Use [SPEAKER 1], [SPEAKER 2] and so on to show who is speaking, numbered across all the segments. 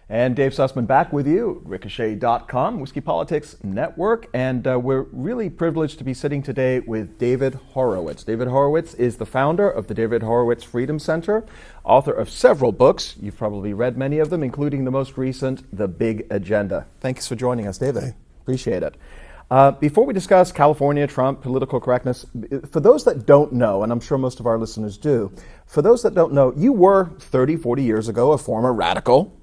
[SPEAKER 1] And Dave Sussman back with you, Ricochet.com, Whiskey Politics Network, and we're really privileged to be sitting today with David Horowitz. David Horowitz is the founder of the David Horowitz Freedom Center, author of several books. You've probably read many of them, including the most recent, The Big Agenda. Thanks for joining us, David. Appreciate it. Before we discuss California, Trump, political correctness, for those that don't know, and I'm sure most of our listeners do, for those that don't know, you were 30, 40 years ago a former radical.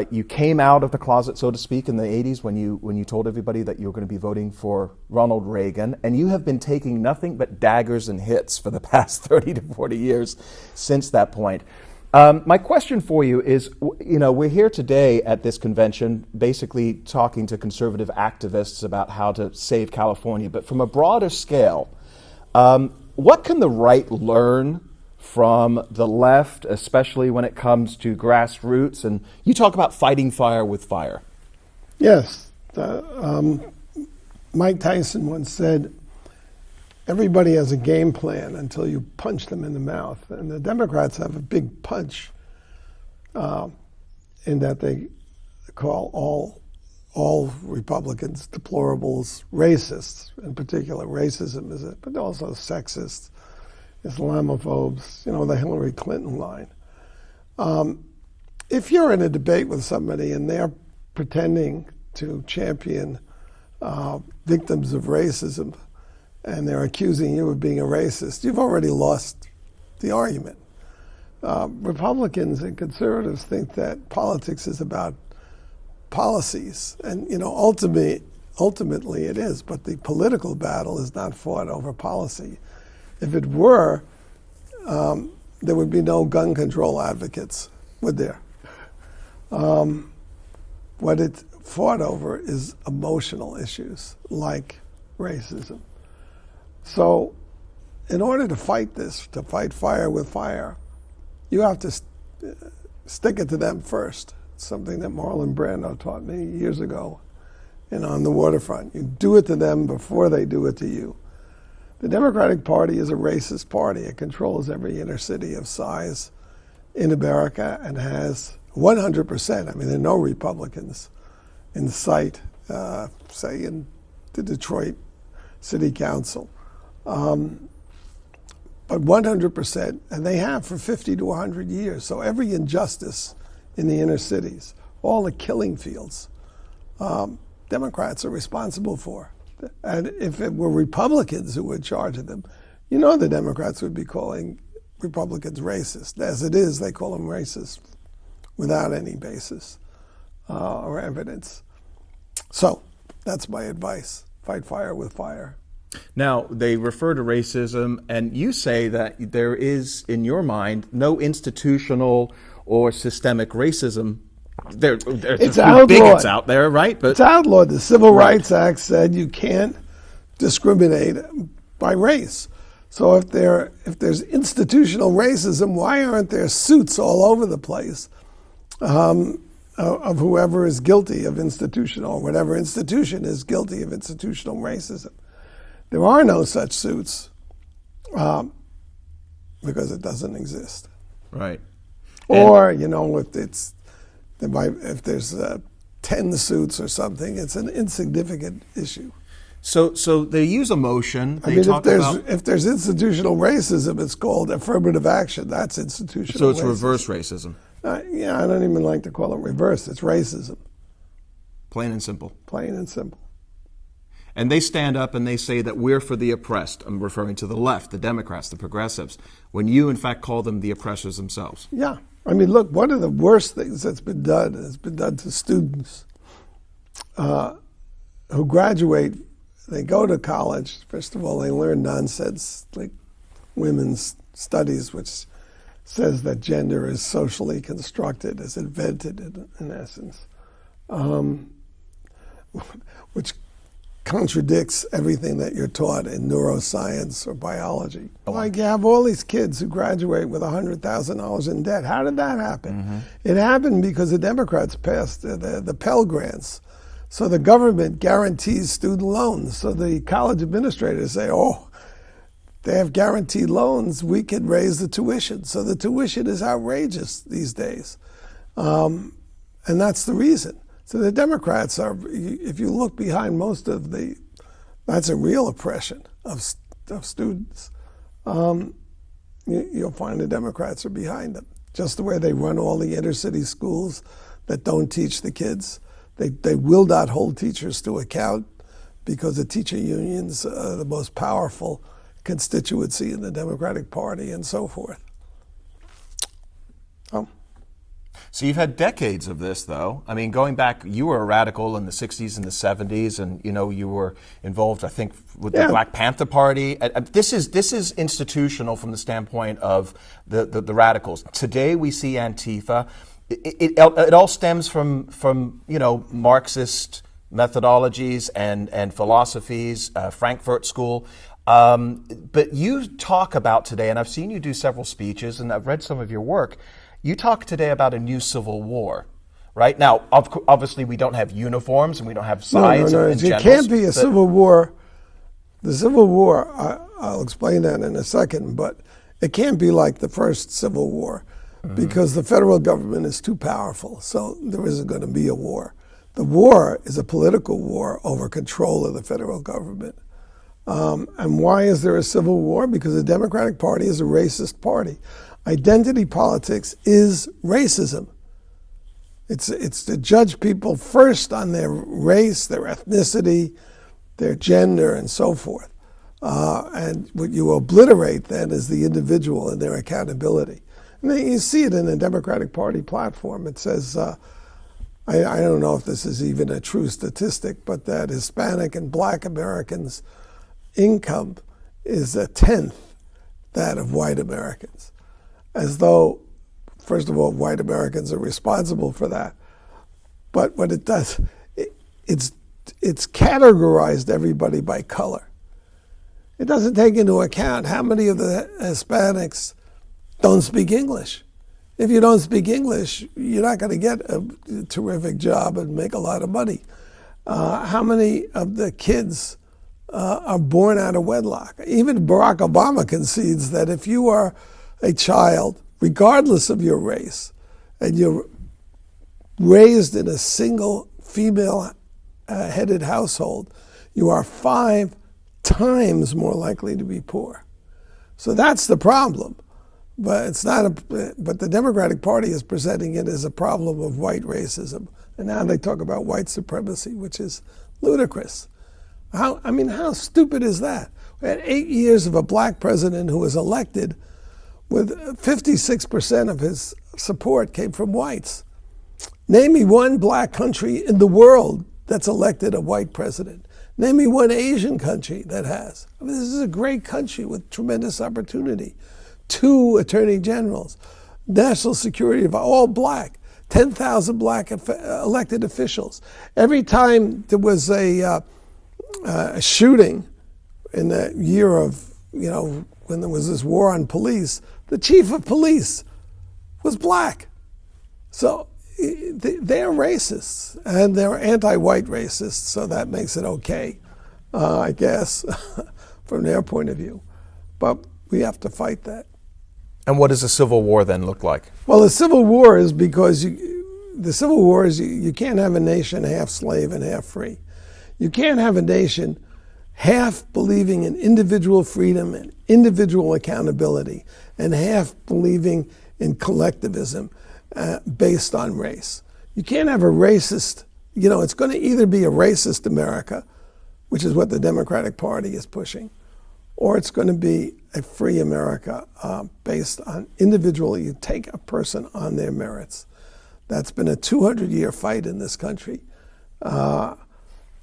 [SPEAKER 1] You came out of the closet, so to speak, in the 80s when you told everybody that you were going to be voting for Ronald Reagan, and you have been taking nothing but daggers and hits for the past 30 to 40 years since that point. My question for you is, we're here today at this convention basically talking to conservative activists about how to save California, but from a broader scale, what can the right learn from the left, especially when it comes to grassroots? And you talk about fighting fire with fire.
[SPEAKER 2] Yes. Mike Tyson once said, everybody has a game plan until you punch them in the mouth. And the Democrats have a big punch in that they call all Republicans deplorables, racists. In particular, racism is it, but also sexist, Islamophobes, the Hillary Clinton line. If you're in a debate with somebody and they're pretending to champion victims of racism and they're accusing you of being a racist, you've already lost the argument. Republicans and conservatives think that politics is about policies, and ultimately it is, but the political battle is not fought over policy. If it were, there would be no gun control advocates, would there? What it's fought over is emotional issues like racism. So in order to fight this, to fight fire with fire, you have to stick it to them first. It's something that Marlon Brando taught me years ago On the Waterfront. You do it to them before they do it to you. The Democratic Party is a racist party. It controls every inner city of size in America and has 100%. There are no Republicans in sight, say, in the Detroit City Council. But 100%, and they have for 50 to 100 years. So every injustice in the inner cities, all the killing fields, Democrats are responsible for. And if it were Republicans who were in charge of them, the Democrats would be calling Republicans racist. As it is, they call them racist without any basis or evidence. So that's my advice. Fight fire with fire.
[SPEAKER 1] Now, they refer to racism, and you say that there is, in your mind, no institutional or systemic racism. There's
[SPEAKER 2] it's
[SPEAKER 1] bigots out there, right? But
[SPEAKER 2] it's outlawed. The Civil Rights Act said you can't discriminate by race. So if there's institutional racism, why aren't there suits all over the place of whoever is guilty of institutional, whatever institution is guilty of institutional racism? There are no such suits because it doesn't exist.
[SPEAKER 1] Right.
[SPEAKER 2] Or, if there's 10 suits or something, it's an insignificant issue.
[SPEAKER 1] So they use emotion.
[SPEAKER 2] If there's institutional racism, it's called affirmative action. That's institutional.
[SPEAKER 1] So it's
[SPEAKER 2] racism.
[SPEAKER 1] reverse racism.
[SPEAKER 2] I don't even like to call it reverse. It's racism.
[SPEAKER 1] Plain and simple.
[SPEAKER 2] Plain and simple.
[SPEAKER 1] And they stand up and they say that we're for the oppressed. I'm referring to the left, the Democrats, the progressives, when you, in fact, call them the oppressors themselves.
[SPEAKER 2] Yeah. Look, one of the worst things that's been done has been done to students who graduate. They go to college. First of all, they learn nonsense like women's studies, which says that gender is socially constructed, is invented in essence, which contradicts everything that you're taught in neuroscience or biology. Like you have all these kids who graduate with $100,000 in debt. How did that happen? Mm-hmm. It happened because the Democrats passed the Pell Grants. So the government guarantees student loans. So the college administrators say, they have guaranteed loans, we can raise the tuition. So the tuition is outrageous these days. And And that's the reason. So the Democrats are, if you look behind most of that's a real oppression of students. You'll find the Democrats are behind them. Just the way they run all the inner city schools that don't teach the kids. They will not hold teachers to account because the teacher unions are the most powerful constituency in the Democratic Party and so forth.
[SPEAKER 1] So you've had decades of this, though. I mean, going back, you were a radical in the 60s and the 70s, and you were involved, I think, with the Black Panther Party. This is institutional from the standpoint of the radicals. Today we see Antifa. It all stems from Marxist methodologies and philosophies, Frankfurt School. But you talk about today, and I've seen you do several speeches, and I've read some of your work. You talk today about a new civil war, right? Now, obviously, we don't have uniforms and we don't have sides.
[SPEAKER 2] No. It can't be a civil war. The Civil War, I'll explain that in a second, but it can't be like the first Civil War because the federal government is too powerful, so there isn't going to be a war. The war is a political war over control of the federal government. And why is there a civil war? Because the Democratic Party is a racist party. Identity politics is racism. It's to judge people first on their race, their ethnicity, their gender, and so forth. And what you obliterate then is the individual and their accountability. And then you see it in the Democratic Party platform. It says, I don't know if this is even a true statistic, but that Hispanic and Black Americans' income is a tenth that of white Americans. As though, first of all, white Americans are responsible for that. But what it does, it's categorized everybody by color. It doesn't take into account how many of the Hispanics don't speak English. If you don't speak English, you're not going to get a terrific job and make a lot of money. How many of the kids are born out of wedlock? Even Barack Obama concedes that if you are a child, regardless of your race, and you're raised in a single female-headed household, you are 5 times more likely to be poor. So that's the problem. But it's not. But the Democratic Party is presenting it as a problem of white racism, and now they talk about white supremacy, which is ludicrous. How stupid is that? We had 8 years of a black president who was elected with 56% of his support came from whites. Name me one black country in the world that's elected a white president. Name me one Asian country that has. I mean, this is a great country with tremendous opportunity. 2 attorney generals, national security, all black, 10,000 black elected officials. Every time there was a shooting in the year of, when there was this war on police, the chief of police was black. So they're racists, and they're anti-white racists, so that makes it okay, I guess, from their point of view. But we have to fight that.
[SPEAKER 1] And what does a civil war then look like?
[SPEAKER 2] Well, the civil war is because you can't have a nation half slave and half free. You can't have a nation half believing in individual freedom and individual accountability, and half believing in collectivism based on race. You can't have a racist, it's going to either be a racist America, which is what the Democratic Party is pushing, or it's going to be a free America based on individual. You take a person on their merits. That's been a 200-year fight in this country.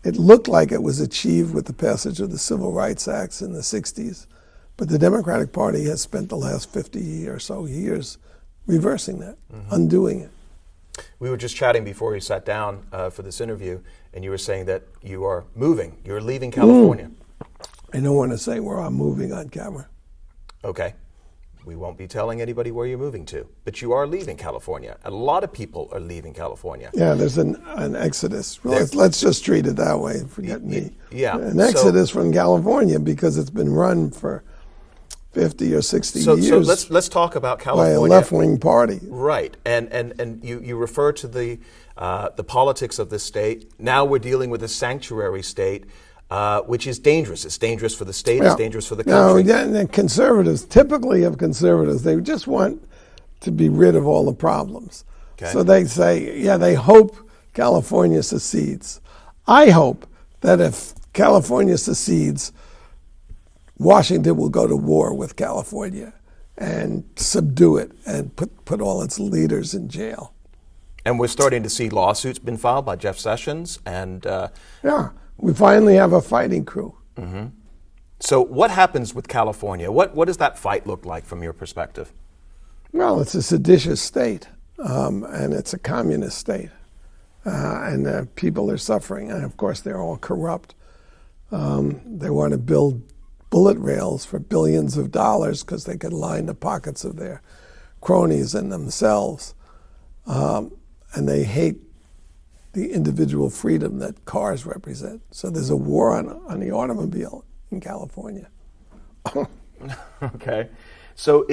[SPEAKER 2] It looked like it was achieved with the passage of the Civil Rights Acts in the 60s, but the Democratic Party has spent the last 50 or so years reversing that, undoing it.
[SPEAKER 1] We were just chatting before we sat down for this interview, and you were saying that you are moving. You're leaving California.
[SPEAKER 2] I don't want to say where I'm moving on camera.
[SPEAKER 1] Okay. We won't be telling anybody where you're moving to, but you are leaving California. A lot of people are leaving California.
[SPEAKER 2] Yeah, there's an exodus. Let's just treat it that way. Forget me.
[SPEAKER 1] Yeah.
[SPEAKER 2] An exodus from California because it's been run for 50 or 60
[SPEAKER 1] So
[SPEAKER 2] years
[SPEAKER 1] let's talk about
[SPEAKER 2] by
[SPEAKER 1] California.
[SPEAKER 2] a left-wing party.
[SPEAKER 1] Right, and you refer to the politics of this state. Now we're dealing with a sanctuary state, which is dangerous. It's dangerous for the state.
[SPEAKER 2] Yeah.
[SPEAKER 1] It's dangerous for the country.
[SPEAKER 2] No, and conservatives, typically of conservatives, they just want to be rid of all the problems.
[SPEAKER 1] Okay.
[SPEAKER 2] So they say, they hope California secedes. I hope that if California secedes, Washington will go to war with California and subdue it and put all its leaders in jail.
[SPEAKER 1] And we're starting to see lawsuits been filed by Jeff Sessions and
[SPEAKER 2] we finally have a fighting crew.
[SPEAKER 1] Mm-hmm. So what happens with California? What does that fight look like from your perspective?
[SPEAKER 2] Well, it's a seditious state, and it's a communist state, and people are suffering, and of course they're all corrupt. They want to build bullet rails for billions of dollars because they can line the pockets of their cronies and themselves. And they hate the individual freedom that cars represent. So there's a war on the automobile in California.
[SPEAKER 1] Okay. So,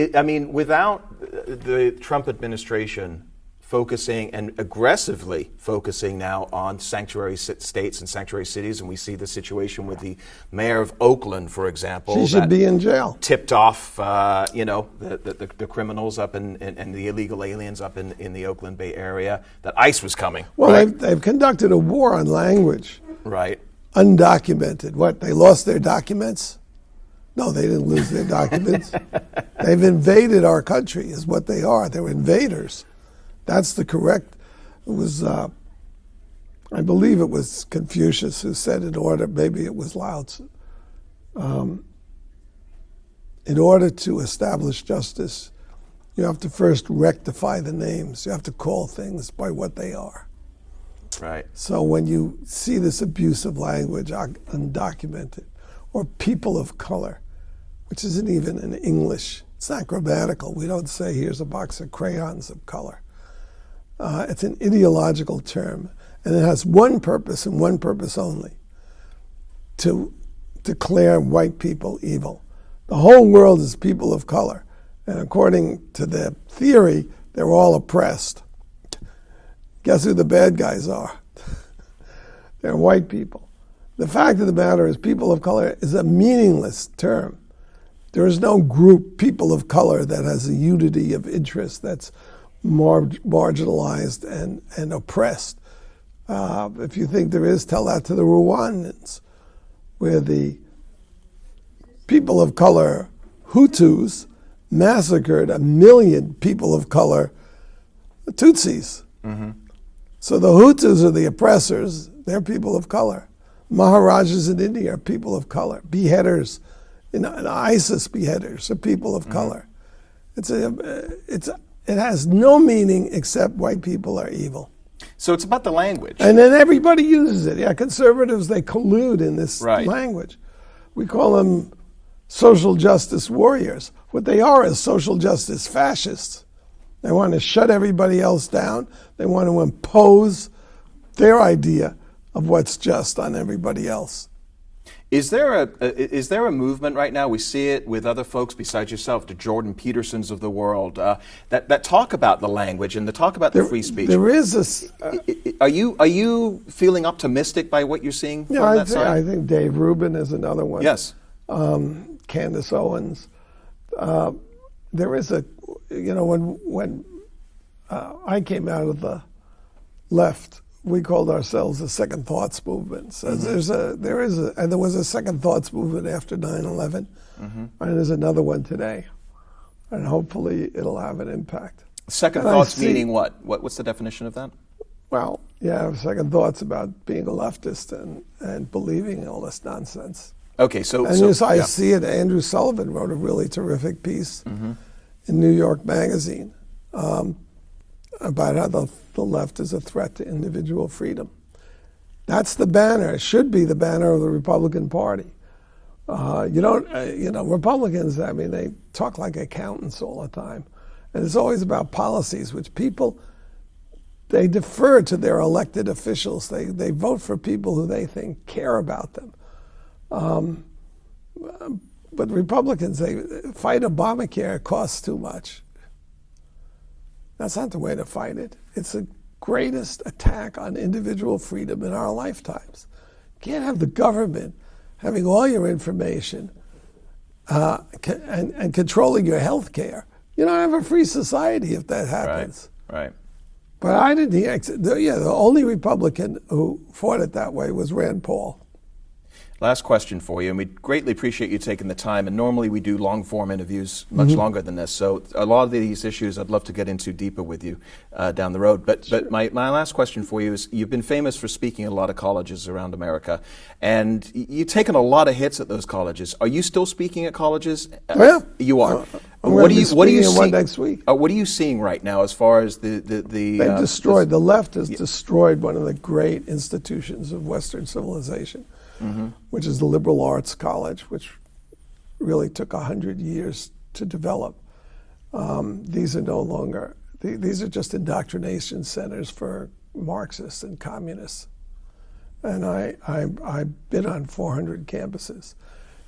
[SPEAKER 1] without the Trump administration focusing and aggressively focusing now on sanctuary states and sanctuary cities, and we see the situation with the mayor of Oakland, for example.
[SPEAKER 2] She should be in jail.
[SPEAKER 1] Tipped off, the criminals up and the illegal aliens up in the Oakland Bay area, that ICE was coming.
[SPEAKER 2] Well,
[SPEAKER 1] right?
[SPEAKER 2] they've conducted a war on language.
[SPEAKER 1] Right.
[SPEAKER 2] Undocumented. What, they lost their documents? No, they didn't lose their documents. They've invaded our country is what they are. They're invaders. That's the correct. It was, I believe it was Confucius who said maybe it was Lao Tzu. In order to establish justice, you have to first rectify the names. You have to call things by what they are.
[SPEAKER 1] Right.
[SPEAKER 2] So when you see this abuse of language, undocumented, or people of color, which isn't even in English, it's not grammatical. We don't say, here's a box of crayons of color. It's an ideological term, and it has one purpose and one purpose only: to declare white people evil. The whole world is people of color, and according to their theory, they're all oppressed. Guess who the bad guys are? They're white people. The fact of the matter is, people of color is a meaningless term. There is no group, people of color, that has a unity of interest that's marginalized and oppressed. If you think there is, tell that to the Rwandans, where the people of color, Hutus, massacred 1 million people of color, the Tutsis. Mm-hmm. So the Hutus are the oppressors, they're people of color. Maharajas in India are people of color. Beheaders, ISIS beheaders are people of color. It has no meaning except white people are evil.
[SPEAKER 1] So it's about the language.
[SPEAKER 2] And then everybody uses it. Yeah, conservatives, they collude in this language. We call them social justice warriors. What they are is social justice fascists. They want to shut everybody else down. They want to impose their idea of what's just on everybody else.
[SPEAKER 1] Is there a movement right now? We see it with other folks besides yourself, the Jordan Petersons of the world, that talk about the language and that talk about the free speech.
[SPEAKER 2] There is
[SPEAKER 1] Are you feeling optimistic by what you're seeing from that side?
[SPEAKER 2] I think Dave Rubin is another one.
[SPEAKER 1] Yes.
[SPEAKER 2] Candace Owens. There is when I came out of the left, we called ourselves the Second Thoughts movement. So there was a Second Thoughts movement after 9/11, and there's another one today, and hopefully it'll have an impact.
[SPEAKER 1] Second thoughts meaning what? What's the definition of that?
[SPEAKER 2] Well, second thoughts about being a leftist and believing all this nonsense.
[SPEAKER 1] Okay,
[SPEAKER 2] I see it. Andrew Sullivan wrote a really terrific piece in New York Magazine about how the left is a threat to individual freedom. That's the banner. It should be the banner of the Republican Party. Republicans, they talk like accountants all the time. And it's always about policies, which people, they defer to their elected officials. They vote for people who they think care about them. But Republicans, they fight Obamacare, it costs too much. That's not the way to fight it. It's the greatest attack on individual freedom in our lifetimes. You can't have the government having all your information and controlling your health care. You don't have a free society if that happens.
[SPEAKER 1] Right.
[SPEAKER 2] But I didn't hear, the only Republican who fought it that way was Rand Paul.
[SPEAKER 1] Last question for you, and we greatly appreciate you taking the time. And normally we do long-form interviews much longer than this, so a lot of these issues I'd love to get into deeper with you down the road. But my last question for you is, you've been famous for speaking at a lot of colleges around America, and you've taken a lot of hits at those colleges. Are you still speaking at colleges?
[SPEAKER 2] Yeah.
[SPEAKER 1] You are.
[SPEAKER 2] What are you seeing next week?
[SPEAKER 1] What are you seeing right now as far as the
[SPEAKER 2] They've destroyed, the left has destroyed one of the great institutions of Western civilization. Which is the liberal arts college, which really took 100 years to develop. These are no longer, these are just indoctrination centers for Marxists and communists. And I've been on 400 campuses.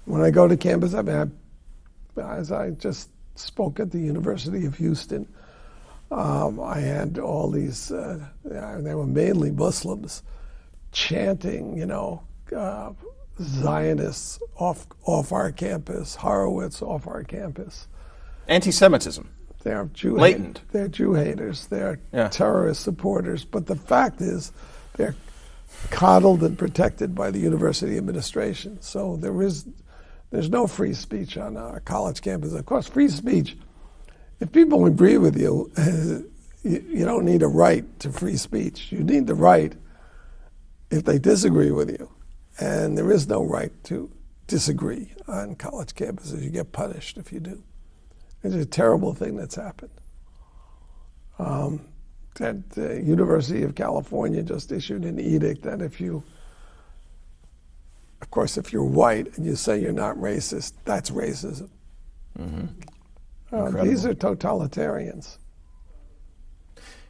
[SPEAKER 2] When I go to campus, as I just spoke at the University of Houston, I had all these, they were mainly Muslims, chanting, Zionists off our campus, Horowitz off our campus.
[SPEAKER 1] Anti-Semitism.
[SPEAKER 2] They're Jew
[SPEAKER 1] Blatant.
[SPEAKER 2] They're Jew haters. They're terrorist supporters. But the fact is, they're coddled and protected by the university administration. So there's no free speech on our college campus. Of course, free speech. If people agree with you, you don't need a right to free speech. You need the right if they disagree with you. And there is no right to disagree on college campuses. You get punished if you do. It's a terrible thing that's happened. That the University of California just issued an edict that if you're white and you say you're not racist, that's racism. These are totalitarians.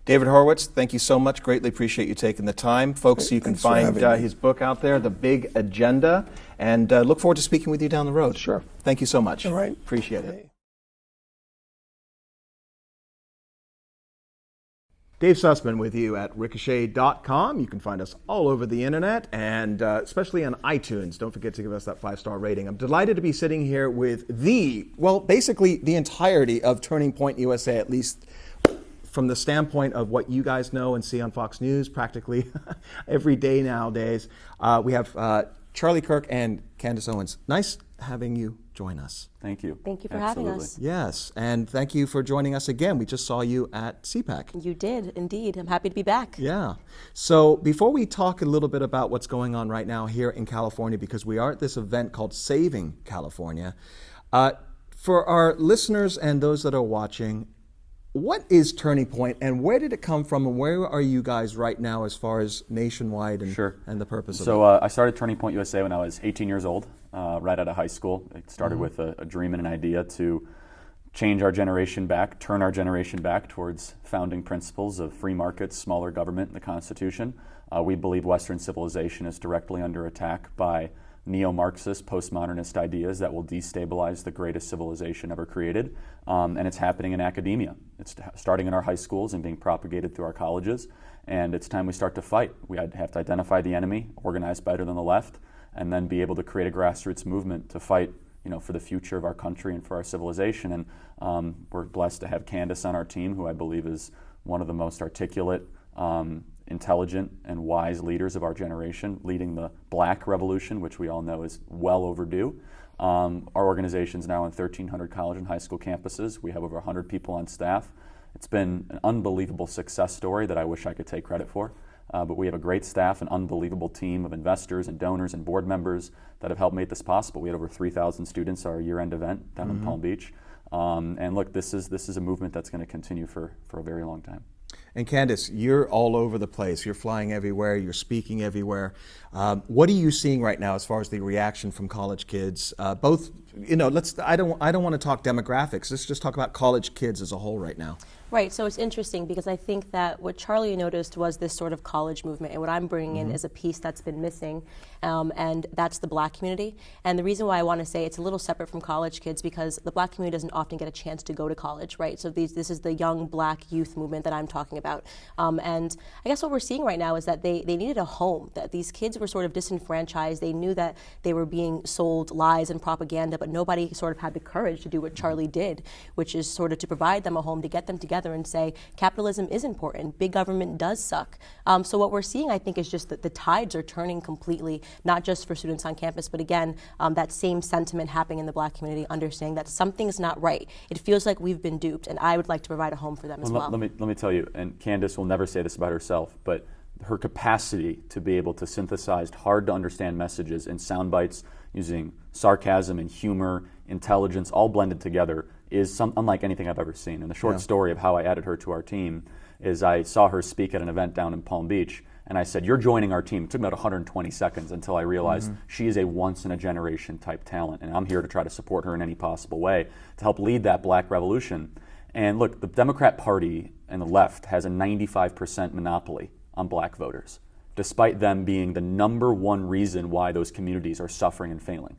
[SPEAKER 1] David Horowitz, thank you so much. Greatly appreciate you taking the time. Folks, you can find his book out there, The Big Agenda, and look forward to speaking with you down the road.
[SPEAKER 2] Sure.
[SPEAKER 1] Thank you so much.
[SPEAKER 2] All right.
[SPEAKER 1] Appreciate it. Dave Sussman with you at ricochet.com. You can find us all over the internet, and especially on iTunes. Don't forget to give us that 5-star rating. I'm delighted to be sitting here with basically the entirety of Turning Point USA, at least from the standpoint of what you guys know and see on Fox News practically every day nowadays. We have Charlie Kirk and Candace Owens. Nice having you join us.
[SPEAKER 3] Thank you.
[SPEAKER 4] Thank you for having us.
[SPEAKER 1] Yes, and thank you for joining us again. We just saw you at CPAC.
[SPEAKER 4] You did, indeed. I'm happy to be back.
[SPEAKER 1] Yeah. So before we talk a little bit about what's going on right now here in California, because we are at this event called Saving California, for our listeners and those that are watching, what is Turning Point, and where did it come from, and where are you guys right now as far as nationwide and the purpose of it?
[SPEAKER 3] So I started Turning Point USA when I was 18 years old, right out of high school. It started with a dream and an idea to change our generation back, turn our generation back towards founding principles of free markets, smaller government, and the Constitution. We believe Western civilization is directly under attack by neo-Marxist, postmodernist ideas that will destabilize the greatest civilization ever created. And it's happening in academia. It's starting in our high schools and being propagated through our colleges. And it's time we start to fight. We have to identify the enemy, organize better than the left, and then be able to create a grassroots movement to fight, for the future of our country and for our civilization. And we're blessed to have Candace on our team, who I believe is one of the most articulate, intelligent and wise leaders of our generation, leading the Black Revolution, which we all know is well overdue. Our organization is now on 1,300 college and high school campuses. We have over 100 people on staff. It's been an unbelievable success story that I wish I could take credit for. But we have a great staff, an unbelievable team of investors and donors and board members that have helped make this possible. We had over 3,000 students at our year-end event down in Palm Beach. And look, this is a movement that's going to continue for a very long time.
[SPEAKER 1] And Candace, you're all over the place. You're flying everywhere. You're speaking everywhere. What are you seeing right now as far as the reaction from college kids, both I don't want to talk demographics. Let's just talk about college kids as a whole right now.
[SPEAKER 4] Right, so it's interesting because I think that what Charlie noticed was this sort of college movement, and what I'm bringing in is a piece that's been missing, and that's the Black community. And the reason why I want to say it's a little separate from college kids because the Black community doesn't often get a chance to go to college, right? So this is the young Black youth movement that I'm talking about. And I guess what we're seeing right now is that they needed a home, that these kids were sort of disenfranchised. They knew that they were being sold lies and propaganda, but nobody sort of had the courage to do what Charlie did, which is sort of to provide them a home, to get them together and say capitalism is important, big government does suck. So what we're seeing, I think, is just that the tides are turning completely, not just for students on campus, but again, that same sentiment happening in the Black community, understanding that something's not right. It feels like we've been duped, and I would like to provide a home for them as well.
[SPEAKER 3] Let me tell you, and Candace will never say this about herself, but her capacity to be able to synthesize hard to understand messages in sound bites using sarcasm and humor, intelligence, all blended together is unlike anything I've ever seen. And the short story of how I added her to our team is I saw her speak at an event down in Palm Beach, and I said, "You're joining our team." It took about 120 seconds until I realized she is a once-in-a-generation type talent, and I'm here to try to support her in any possible way to help lead that Black revolution. And look, the Democrat Party and the left has a 95% monopoly on Black voters, despite them being the number one reason why those communities are suffering and failing.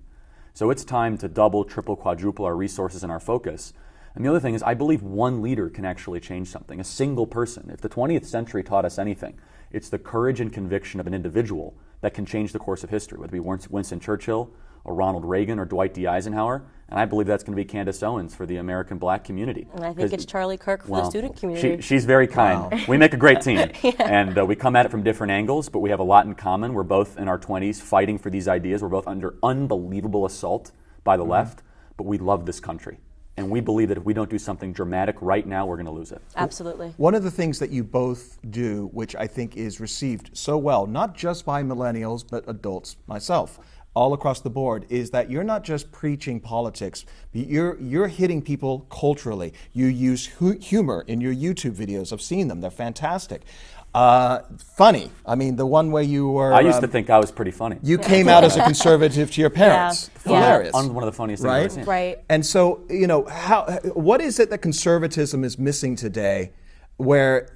[SPEAKER 3] So it's time to double, triple, quadruple our resources and our focus. And the other thing is, I believe one leader can actually change something, a single person. If the 20th century taught us anything, it's the courage and conviction of an individual that can change the course of history, whether it be Winston Churchill or Ronald Reagan or Dwight D. Eisenhower. And I believe that's going to be Candace Owens for the American Black community.
[SPEAKER 4] And I think it's Charlie Kirk for the student community.
[SPEAKER 3] She's very kind. Wow. We make a great team. And we come at it from different angles, but we have a lot in common. We're both in our 20s fighting for these ideas. We're both under unbelievable assault by the left, but we love this country. And we believe that if we don't do something dramatic right now, we're going to lose it.
[SPEAKER 4] Absolutely.
[SPEAKER 1] One of the things that you both do, which I think is received so well, not just by millennials, but adults, myself, all across the board, is that you're not just preaching politics, you're hitting people culturally. You use humor in your YouTube videos. I've seen them. They're fantastic. Funny. I mean, the one where you were...
[SPEAKER 3] I used to think I was pretty funny.
[SPEAKER 1] You came out as a conservative to your parents.
[SPEAKER 4] Yeah.
[SPEAKER 1] Hilarious.
[SPEAKER 3] One of the funniest things I've ever seen.
[SPEAKER 4] Right.
[SPEAKER 1] And so, what is it that conservatism is missing today where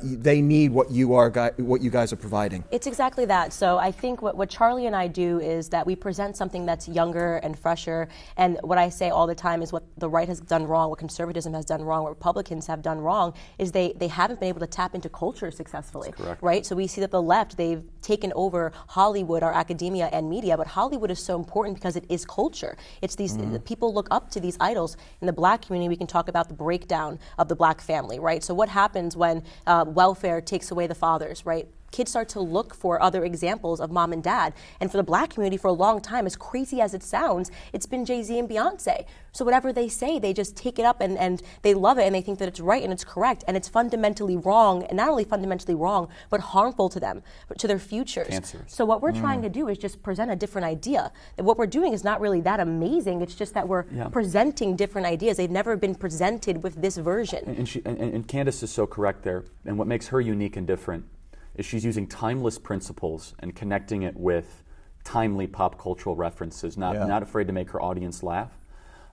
[SPEAKER 1] they need what you guys are providing?
[SPEAKER 4] It's exactly that. So I think what Charlie and I do is that we present something that's younger and fresher. And what I say all the time is what the right has done wrong, what conservatism has done wrong, what Republicans have done wrong, is they haven't been able to tap into culture successfully.
[SPEAKER 3] That's correct.
[SPEAKER 4] Right? So we see that the left, they've taken over Hollywood, our academia and media, but Hollywood is so important because it is culture. It's these people look up to these idols. In the Black community, we can talk about the breakdown of the Black family, right? So what happens when welfare takes away the fathers, right? Kids start to look for other examples of mom and dad. And for the Black community, for a long time, as crazy as it sounds, it's been Jay-Z and Beyonce. So whatever they say, they just take it up and they love it and they think that it's right and it's correct. And it's fundamentally wrong, and not only fundamentally wrong, but harmful to them, to their futures.
[SPEAKER 3] Cancers.
[SPEAKER 4] So what we're trying to do is just present a different idea. And what we're doing is not really that amazing. It's just that we're presenting different ideas. They've never been presented with this version.
[SPEAKER 3] And Candace is so correct there. And what makes her unique and different is she's using timeless principles and connecting it with timely pop cultural references, not afraid to make her audience laugh,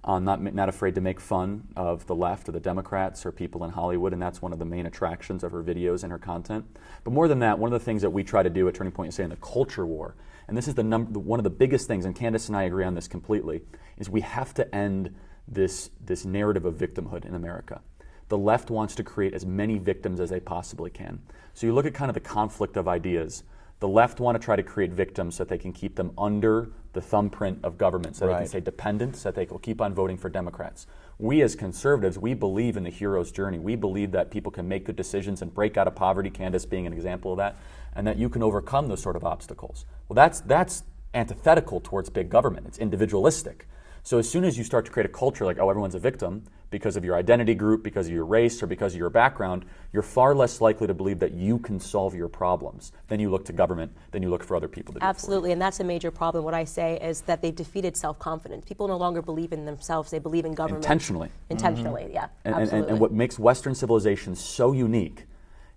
[SPEAKER 3] not afraid to make fun of the left or the Democrats or people in Hollywood, and that's one of the main attractions of her videos and her content. But more than that, one of the things that we try to do at Turning Point is say in the culture war, and this is one of the biggest things, and Candace and I agree on this completely, is we have to end this narrative of victimhood in America. The left wants to create as many victims as they possibly can. So you look at kind of the conflict of ideas. The left want to try to create victims so that they can keep them under the thumbprint of government, so they can stay dependent, so that they will keep on voting for Democrats. We as conservatives, we believe in the hero's journey. We believe that people can make good decisions and break out of poverty, Candace being an example of that, and that you can overcome those sort of obstacles. Well, that's antithetical towards big government. It's individualistic. So as soon as you start to create a culture like, oh, everyone's a victim because of your identity group, because of your race, or because of your background, you're far less likely to believe that you can solve your problems. Then you look to government, then you look for other people to do it for you.
[SPEAKER 4] Absolutely, and that's a major problem. What I say is that they've defeated self-confidence. People no longer believe in themselves, they believe in government.
[SPEAKER 3] Intentionally.
[SPEAKER 4] Intentionally, yeah, absolutely.
[SPEAKER 3] And what makes Western civilization so unique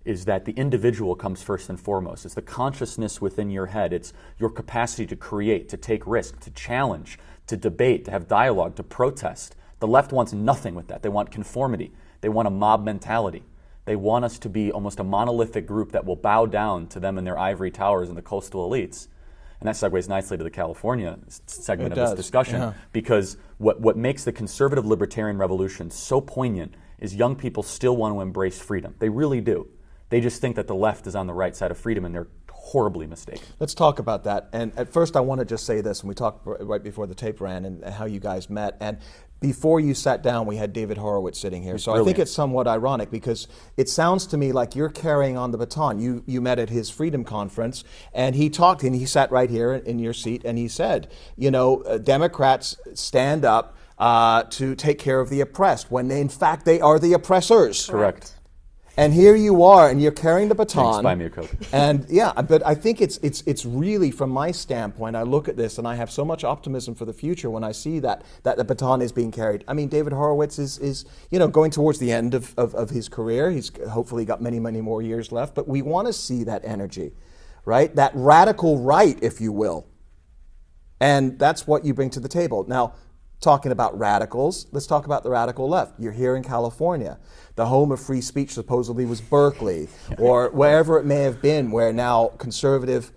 [SPEAKER 3] is that the individual comes first and foremost. It's the consciousness within your head. It's your capacity to create, to take risk, to challenge, to debate, to have dialogue, to protest. The left wants nothing with that. They want conformity. They want a mob mentality. They want us to be almost a monolithic group that will bow down to them in their ivory towers and the coastal elites. And that segues nicely to the California segment of this discussion, because what makes the conservative libertarian revolution so poignant is young people still want to embrace freedom. They really do. They just think that the left is on the right side of freedom, and they're horribly mistaken.
[SPEAKER 1] Let's talk about that. And at first, I want to just say this, and we talked right before the tape ran, and how you guys met. And before you sat down, we had David Horowitz sitting here. So I think it's somewhat ironic, because it sounds to me like you're carrying on the baton. You met at his Freedom Conference, and he talked, and he sat right here in your seat, and he said, Democrats stand up to take care of the oppressed, when in fact they are the oppressors.
[SPEAKER 3] Correct.
[SPEAKER 1] And here you are, and you're carrying the baton.
[SPEAKER 3] Thanks, buy me a Coke.
[SPEAKER 1] And yeah, but I think it's really, from my standpoint, I look at this and I have so much optimism for the future when I see that the baton is being carried. I mean, David Horowitz is going towards the end of his career. He's hopefully got many, many more years left, but we want to see that energy, right? That radical right, if you will. And that's what you bring to the table. Now, talking about radicals, let's talk about the radical left. You're here in California. The home of free speech supposedly was Berkeley, or wherever it may have been, where now conservative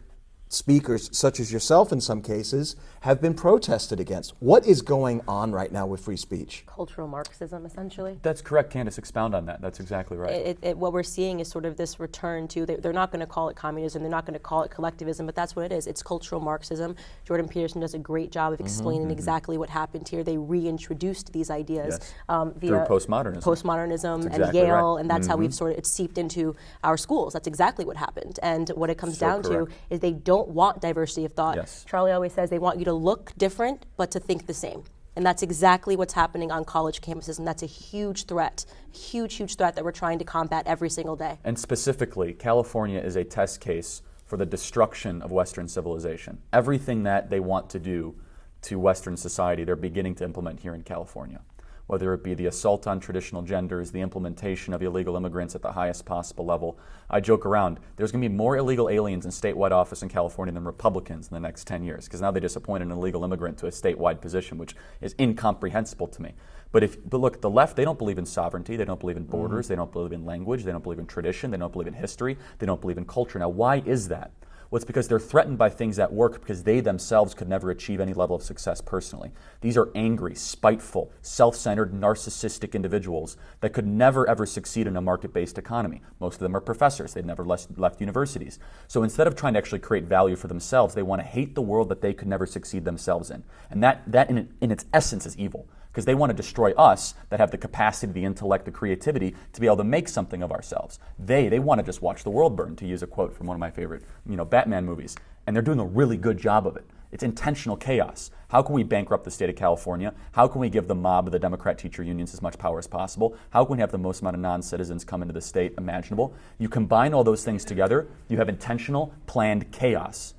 [SPEAKER 1] speakers, such as yourself in some cases, have been protested against. What is going on right now with free speech?
[SPEAKER 4] Cultural Marxism, essentially.
[SPEAKER 3] That's correct, Candace. Expound on that. That's exactly right.
[SPEAKER 4] What we're seeing is sort of this return to, they're not going to call it communism, they're not going to call it collectivism, but that's what it is. It's cultural Marxism. Jordan Peterson does a great job of explaining exactly what happened here. They reintroduced these ideas
[SPEAKER 3] through postmodernism.
[SPEAKER 4] Postmodernism
[SPEAKER 3] exactly
[SPEAKER 4] and Yale,
[SPEAKER 3] right.
[SPEAKER 4] and that's how we've it's seeped into our schools. That's exactly what happened. And what it comes down to is they don't want diversity of thought.
[SPEAKER 3] Yes.
[SPEAKER 4] Charlie always says they want you to look different, but to think the same. And that's exactly what's happening on college campuses, and that's a huge threat, huge threat that we're trying to combat every single day.
[SPEAKER 3] And specifically, California is a test case for the destruction of Western civilization. Everything that they want to do to Western society, they're beginning to implement here in California. Whether it be the assault on traditional genders, the implementation of illegal immigrants at the highest possible level. I joke around, there's going to be more illegal aliens in statewide office in California than Republicans in the next 10 years, because now they just appointed an illegal immigrant to a statewide position, which is incomprehensible to me. But look, the left, they don't believe in sovereignty, they don't believe in borders, they don't believe in language, they don't believe in tradition, they don't believe in history, they don't believe in culture. Now, why is that? Well, it's because they're threatened by things at work because they themselves could never achieve any level of success personally. These are angry, spiteful, self-centered, narcissistic individuals that could never ever succeed in a market-based economy. Most of them are professors. They've never left universities. So instead of trying to actually create value for themselves, they want to hate the world that they could never succeed themselves in. And that in its essence is evil, because they want to destroy us that have the capacity, the intellect, the creativity to be able to make something of ourselves. They want to just watch the world burn, to use a quote from one of my favorite Batman movies. And they're doing a really good job of it. It's intentional chaos. How can we bankrupt the state of California? How can we give the mob of the Democrat teacher unions as much power as possible? How can we have the most amount of non-citizens come into the state imaginable? You combine all those things together, you have intentional, planned chaos.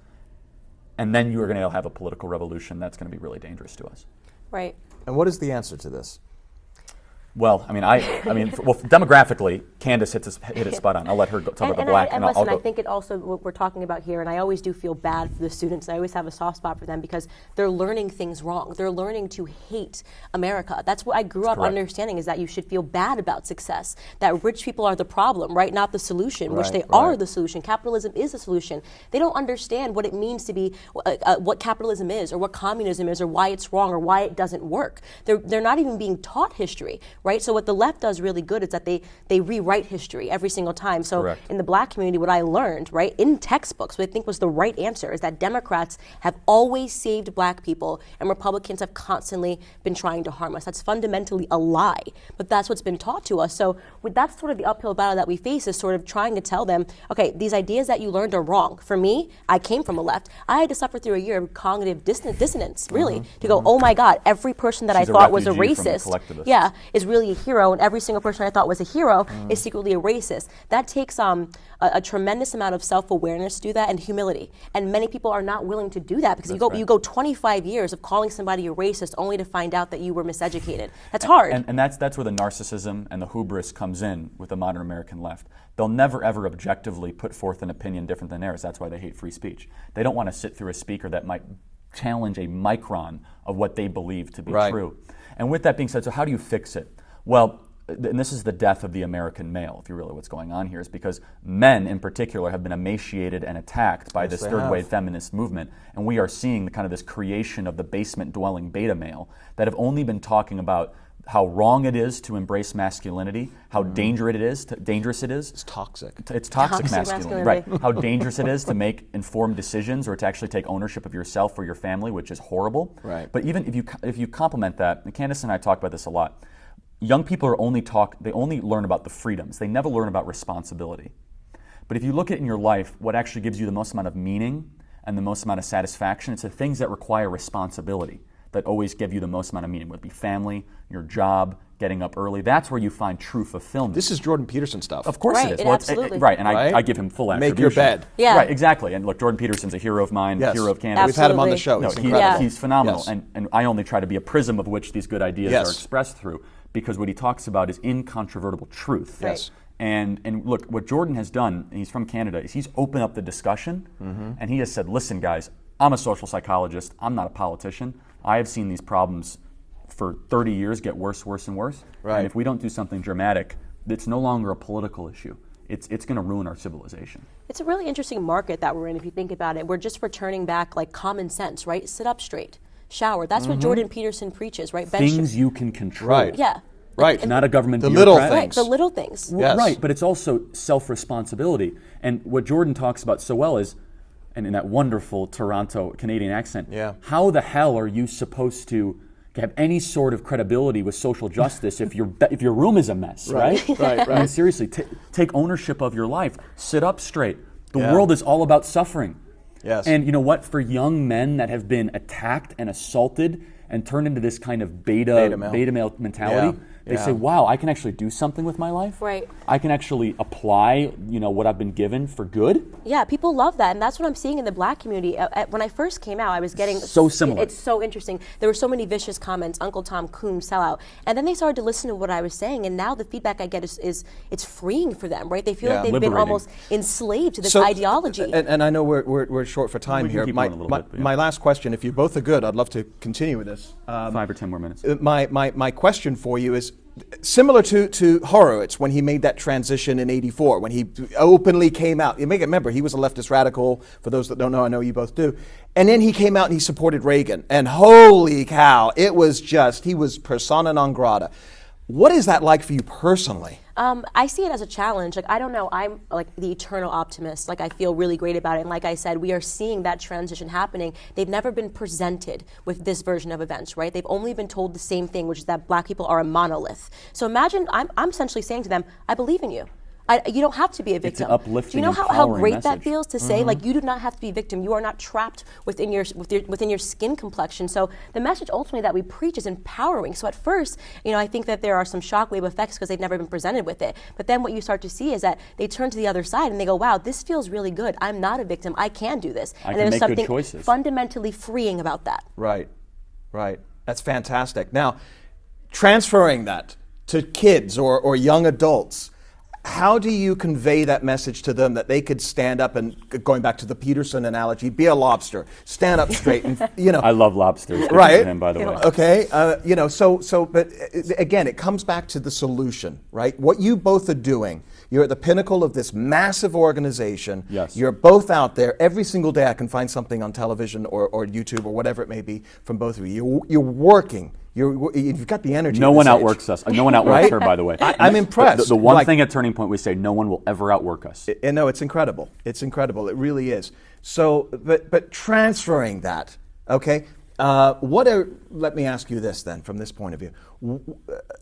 [SPEAKER 3] And then you are going to have a political revolution that's going to be really dangerous to us.
[SPEAKER 4] Right.
[SPEAKER 1] And what is the answer to this?
[SPEAKER 3] Well, demographically, Candace hit it spot on. I'll let her talk about the black.
[SPEAKER 4] I think it also, what we're talking about here, and I always do feel bad for the students. I always have a soft spot for them because they're learning things wrong. They're learning to hate America. That's what I grew up understanding, is that you should feel bad about success, that rich people are the problem, right? Not the solution, which they are the solution. Capitalism is the solution. They don't understand what it means to be, what capitalism is, or what communism is, or why it's wrong, or why it doesn't work. They're not even being taught history. Right? So what the left does really good is that they rewrite history every single time. So in the black community, what I learned, right, in textbooks, what I think was the right answer is that Democrats have always saved black people and Republicans have constantly been trying to harm us. That's fundamentally a lie, but that's what's been taught to us. So that's sort of the uphill battle that we face, is sort of trying to tell them, okay, these ideas that you learned are wrong. For me, I came from a left. I had to suffer through a year of cognitive dissonance, really, to go, oh my God, every person that I thought was a racist, is really a hero, and every single person I thought was a hero is secretly a racist. That takes a tremendous amount of self-awareness to do that, and humility. And many people are not willing to do that, because you go 25 years of calling somebody a racist only to find out that you were miseducated. That's hard.
[SPEAKER 3] And that's where the narcissism and the hubris comes in with the modern American left. They'll never ever objectively put forth an opinion different than theirs. That's why they hate free speech. They don't want to sit through a speaker that might challenge a micron of what they believe to be
[SPEAKER 1] Right.
[SPEAKER 3] true. And with that being said, so how do you fix it? Well, and this is the death of the American male, if you really what's going on here, is because men in particular have been emaciated and attacked by
[SPEAKER 1] Yes,
[SPEAKER 3] this
[SPEAKER 1] they
[SPEAKER 3] third
[SPEAKER 1] have.
[SPEAKER 3] wave feminist movement, and we are seeing the kind of this creation of the basement dwelling beta male that have only been talking about how wrong it is to embrace masculinity, how dangerous it is.
[SPEAKER 1] It's toxic.
[SPEAKER 3] It's toxic
[SPEAKER 4] Toxic
[SPEAKER 3] masculinity,
[SPEAKER 4] masculinity.
[SPEAKER 3] right? How dangerous it is to make informed decisions or to actually take ownership of yourself or your family, which is horrible.
[SPEAKER 1] Right.
[SPEAKER 3] But even if you complement that, and Candace and I talk about this a lot. Young people they only learn about the freedoms. They never learn about responsibility. But if you look at in your life, what actually gives you the most amount of meaning and the most amount of satisfaction, it's the things that require responsibility that always give you the most amount of meaning, whether it be family, your job, getting up early. That's where you find true fulfillment.
[SPEAKER 1] This is Jordan Peterson stuff.
[SPEAKER 3] Of course
[SPEAKER 4] Right,
[SPEAKER 3] it is.
[SPEAKER 4] it
[SPEAKER 3] Well,
[SPEAKER 4] absolutely-
[SPEAKER 3] right, and
[SPEAKER 1] Right?
[SPEAKER 3] I give him full
[SPEAKER 1] Make
[SPEAKER 3] attribution.
[SPEAKER 1] your bed.
[SPEAKER 4] Yeah.
[SPEAKER 3] Right, exactly. And look, Jordan Peterson's a hero of mine,
[SPEAKER 1] Yes.
[SPEAKER 3] hero of Candace.
[SPEAKER 1] We've had him on the
[SPEAKER 4] Absolutely.
[SPEAKER 1] show.
[SPEAKER 3] No,
[SPEAKER 1] It's
[SPEAKER 3] he-
[SPEAKER 1] incredible.
[SPEAKER 3] he's phenomenal,
[SPEAKER 1] Yes.
[SPEAKER 3] and I only try to be a prism of which these good ideas
[SPEAKER 1] Yes.
[SPEAKER 3] are expressed through, because what he talks about is incontrovertible truth.
[SPEAKER 4] Right. Yes.
[SPEAKER 3] And look, what Jordan has done, and he's from Canada, is he's opened up the discussion, and he has said, listen, guys, I'm a social psychologist. I'm not a politician. I have seen these problems for 30 years get worse, worse, and worse.
[SPEAKER 1] Right.
[SPEAKER 3] And if we don't do something dramatic, it's no longer a political issue. It's going to ruin our civilization.
[SPEAKER 4] It's a really interesting market that we're in if you think about it. We're just returning back like common sense, right? Sit up straight, shower. That's what Jordan Peterson preaches, right?
[SPEAKER 3] Things you can control.
[SPEAKER 1] Right.
[SPEAKER 4] Yeah.
[SPEAKER 1] Right.
[SPEAKER 3] Not a government
[SPEAKER 1] The little
[SPEAKER 3] bureaucrat.
[SPEAKER 1] things.
[SPEAKER 4] Right, the little things.
[SPEAKER 1] Yes.
[SPEAKER 3] Right, but it's also self-responsibility. And what Jordan talks about so well is, and in that wonderful Toronto Canadian accent,
[SPEAKER 1] Yeah.
[SPEAKER 3] how the hell are you supposed to have any sort of credibility with social justice if your room is a mess, right?
[SPEAKER 1] Right.
[SPEAKER 3] I mean, seriously, take ownership of your life. Sit up straight. The
[SPEAKER 1] Yeah.
[SPEAKER 3] world is all about suffering.
[SPEAKER 1] Yes.
[SPEAKER 3] And you know what? For young men that have been attacked and assaulted and turned into this kind of beta male mentality, they
[SPEAKER 1] Yeah.
[SPEAKER 3] say, wow, I can actually do something with my life.
[SPEAKER 4] Right.
[SPEAKER 3] I can actually apply, what I've been given for good.
[SPEAKER 4] Yeah, people love that, and that's what I'm seeing in the Black community. When I first came out, I was getting
[SPEAKER 3] So similar.
[SPEAKER 4] It's so interesting. There were so many vicious comments, Uncle Tom, Coon, sellout, and then they started to listen to what I was saying, and now the feedback I get is it's freeing for them, right? They feel
[SPEAKER 1] Yeah.
[SPEAKER 4] like they've been
[SPEAKER 3] Liberating.
[SPEAKER 4] almost enslaved to this ideology.
[SPEAKER 1] And I know we're short for time
[SPEAKER 3] We can
[SPEAKER 1] here.
[SPEAKER 3] keep
[SPEAKER 1] My,
[SPEAKER 3] going a little
[SPEAKER 1] my,
[SPEAKER 3] bit, but yeah.
[SPEAKER 1] my last question, if you both are good, I'd love to continue with this.
[SPEAKER 3] 5 or 10 more minutes.
[SPEAKER 1] My question for you is similar to Horowitz when he made that transition in '84, when he openly came out. You may remember he was a leftist radical. For those that don't know, I know you both do. And then he came out and he supported Reagan. And holy cow, it was he was persona non grata. What is that like for you personally?
[SPEAKER 4] I see it as a challenge. Like, I don't know, I'm like the eternal optimist. Like, I feel really great about it. And like I said, we are seeing that transition happening. They've never been presented with this version of events, right? They've only been told the same thing, which is that Black people are a monolith. So imagine, I'm essentially saying to them, I believe in you. You don't have to be a victim.
[SPEAKER 3] an uplifting,
[SPEAKER 4] do you know how
[SPEAKER 3] empowering
[SPEAKER 4] great that
[SPEAKER 3] message.
[SPEAKER 4] feels to say? Like, you do not have to be a victim. You are not trapped within your skin complexion. So the message ultimately that we preach is empowering. So at first, I think that there are some shockwave effects because they've never been presented with it. But then what you start to see is that they turn to the other side and they go, wow, this feels really good. I'm not a victim. I can do this.
[SPEAKER 3] I
[SPEAKER 4] and
[SPEAKER 3] can
[SPEAKER 4] there's
[SPEAKER 3] make good
[SPEAKER 4] something
[SPEAKER 3] choices.
[SPEAKER 4] fundamentally freeing about that.
[SPEAKER 1] Right. That's fantastic. Now, transferring that to kids or young adults, how do you convey that message to them that they could stand up and, going back to the Peterson analogy, be a lobster, stand up straight, and
[SPEAKER 3] I love lobsters. Good
[SPEAKER 1] right?
[SPEAKER 3] for him, by the way.
[SPEAKER 1] Okay. But again, it comes back to the solution, right? What you both are doing. You're at the pinnacle of this massive organization.
[SPEAKER 3] Yes.
[SPEAKER 1] You're both out there. Every single day I can find something on television or YouTube or whatever it may be from both of you. You're working. You've got the energy.
[SPEAKER 3] No
[SPEAKER 1] at
[SPEAKER 3] one
[SPEAKER 1] this age.
[SPEAKER 3] outworks us. No one outworks
[SPEAKER 1] Right?
[SPEAKER 3] her, by the way.
[SPEAKER 1] I'm impressed.
[SPEAKER 3] The one
[SPEAKER 1] Like-
[SPEAKER 3] thing at Turning Point we say, no one will ever outwork us.
[SPEAKER 1] And no, it's incredible. It's incredible. It really is. So, but transferring that, okay? Let me ask you this then, from this point of view.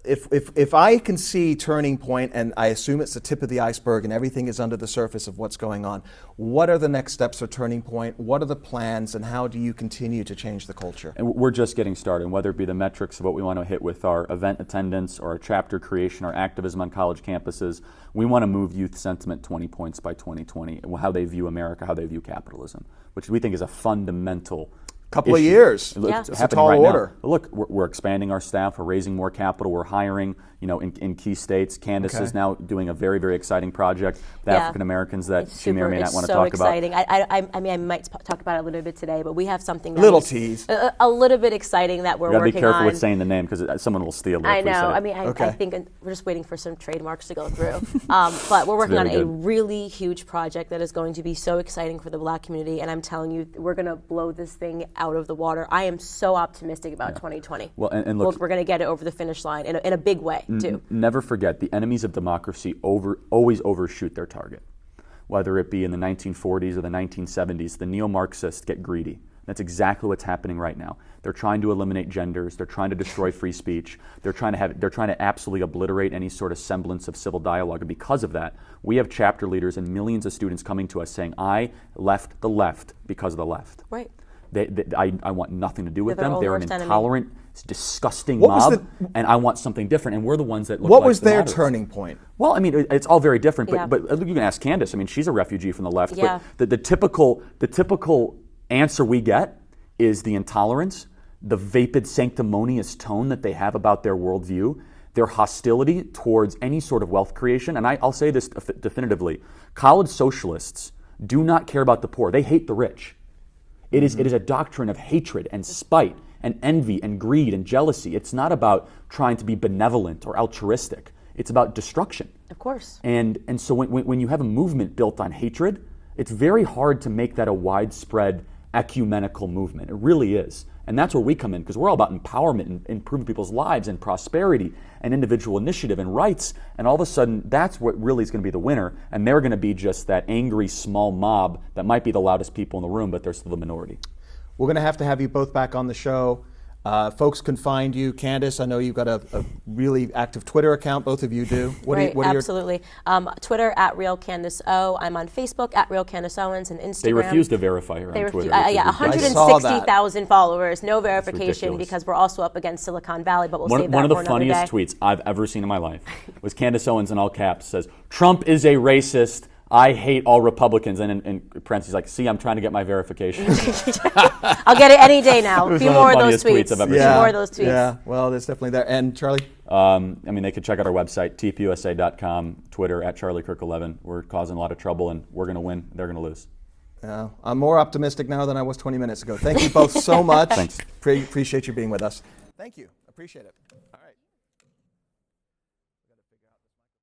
[SPEAKER 1] If I can see Turning Point, and I assume it's the tip of the iceberg and everything is under the surface of what's going on, what are the next steps for Turning Point? What are the plans, and how do you continue to change the culture?
[SPEAKER 3] And we're just getting started, whether it be the metrics of what we want to hit with our event attendance or our chapter creation, our activism on college campuses. We want to move youth sentiment 20 points by 2020, how they view America, how they view capitalism, which we think is a fundamental
[SPEAKER 1] Couple of
[SPEAKER 3] issue.
[SPEAKER 1] years.
[SPEAKER 3] It's
[SPEAKER 4] Yeah.
[SPEAKER 1] It's a
[SPEAKER 3] happening
[SPEAKER 1] tall
[SPEAKER 3] right
[SPEAKER 1] order.
[SPEAKER 3] now. Look, we're expanding our staff. We're raising more capital. We're hiring, in key states. Candace
[SPEAKER 1] Okay.
[SPEAKER 3] is now doing a very, very exciting project with
[SPEAKER 4] Yeah.
[SPEAKER 3] African Americans that
[SPEAKER 4] It's
[SPEAKER 3] she may or may not
[SPEAKER 4] it's
[SPEAKER 3] want to
[SPEAKER 4] so
[SPEAKER 3] talk
[SPEAKER 4] exciting.
[SPEAKER 3] about.
[SPEAKER 4] I mean, I might talk about it a little bit today, but we have something that
[SPEAKER 1] Little
[SPEAKER 4] is
[SPEAKER 1] tease.
[SPEAKER 4] a little bit exciting that we're
[SPEAKER 3] You got to be
[SPEAKER 4] working
[SPEAKER 3] careful
[SPEAKER 4] on.
[SPEAKER 3] with saying the name because someone will steal it.
[SPEAKER 4] I
[SPEAKER 3] if we say
[SPEAKER 4] know.
[SPEAKER 3] it.
[SPEAKER 4] I mean, I
[SPEAKER 1] Okay.
[SPEAKER 4] think we're just waiting for some trademarks to go through. But we're working on
[SPEAKER 3] very
[SPEAKER 4] a
[SPEAKER 3] good.
[SPEAKER 4] really huge project that is going to be so exciting for the Black community. And I'm telling you, we're going to blow this thing out of the water. I am so optimistic about 2020.
[SPEAKER 3] Well, and look,
[SPEAKER 4] we're going to get it over the finish line in a big way, too.
[SPEAKER 3] never forget, the enemies of democracy always overshoot their target. Whether it be in the 1940s or the 1970s, the neo-Marxists get greedy. That's exactly what's happening right now. They're trying to eliminate genders. They're trying to destroy free speech. They're trying to absolutely obliterate any sort of semblance of civil dialogue. And because of that, we have chapter leaders and millions of students coming to us saying, "I left the left because of the left."
[SPEAKER 4] Right.
[SPEAKER 3] I want nothing to do with
[SPEAKER 4] They're their
[SPEAKER 3] them.
[SPEAKER 4] own
[SPEAKER 3] They're an
[SPEAKER 4] worst enemy.
[SPEAKER 3] intolerant, disgusting
[SPEAKER 1] What was
[SPEAKER 3] mob, and I want something different. And we're the ones that look
[SPEAKER 1] What
[SPEAKER 3] like
[SPEAKER 1] was
[SPEAKER 3] the
[SPEAKER 1] their
[SPEAKER 3] moderates.
[SPEAKER 1] turning point?
[SPEAKER 3] Well, I mean, it's all very different,
[SPEAKER 4] Yeah.
[SPEAKER 3] but you can ask Candace. I mean, she's a refugee from the left.
[SPEAKER 4] Yeah.
[SPEAKER 3] But the typical answer we get is the intolerance, the vapid, sanctimonious tone that they have about their worldview, their hostility towards any sort of wealth creation. And I'll say this definitively: college socialists do not care about the poor; they hate the rich. It is a doctrine of hatred and spite and envy and greed and jealousy. It's not about trying to be benevolent or altruistic. It's about destruction.
[SPEAKER 4] Of course.
[SPEAKER 3] And so when you have a movement built on hatred, it's very hard to make that a widespread ecumenical movement. It really is. And that's where we come in, because we're all about empowerment and improving people's lives and prosperity and individual initiative and rights. And all of a sudden, that's what really is going to be the winner. And they're going to be just that angry small mob that might be the loudest people in the room, but they're still the minority.
[SPEAKER 1] We're going to have you both back on the show. Folks can find you. Candace, I know you've got a really active Twitter account. Both of you do. What are your
[SPEAKER 4] Absolutely. Twitter at Real Candace O. I'm on Facebook at Real Candace Owens and Instagram.
[SPEAKER 3] They refuse to verify her on Twitter.
[SPEAKER 4] Yeah,
[SPEAKER 1] I saw
[SPEAKER 4] 160,000 followers, no verification
[SPEAKER 3] ridiculous.
[SPEAKER 4] because we're also up against Silicon Valley, but we'll save that
[SPEAKER 3] One of
[SPEAKER 4] for
[SPEAKER 3] the
[SPEAKER 4] another
[SPEAKER 3] funniest
[SPEAKER 4] day.
[SPEAKER 3] tweets I've ever seen in my life was Candace Owens in all caps says, "Trump is a racist. I hate all Republicans." And in parentheses, like, "See, I'm trying to get my verification."
[SPEAKER 4] I'll get it any day now. A
[SPEAKER 3] was
[SPEAKER 4] few
[SPEAKER 3] one of
[SPEAKER 4] more
[SPEAKER 3] the
[SPEAKER 4] of those
[SPEAKER 3] funniest tweets
[SPEAKER 4] tweets.
[SPEAKER 3] I've ever
[SPEAKER 4] A few
[SPEAKER 3] seen.
[SPEAKER 4] more of those tweets.
[SPEAKER 1] Yeah, well, it's definitely there. And Charlie?
[SPEAKER 3] I mean, they could check out our website, tpusa.com, Twitter at CharlieKirk11. We're causing a lot of trouble, and we're going to win. They're going to lose.
[SPEAKER 1] Yeah, I'm more optimistic now than I was 20 minutes ago. Thank you both so much.
[SPEAKER 3] Thanks.
[SPEAKER 1] Appreciate you being with us. Thank you. Appreciate it.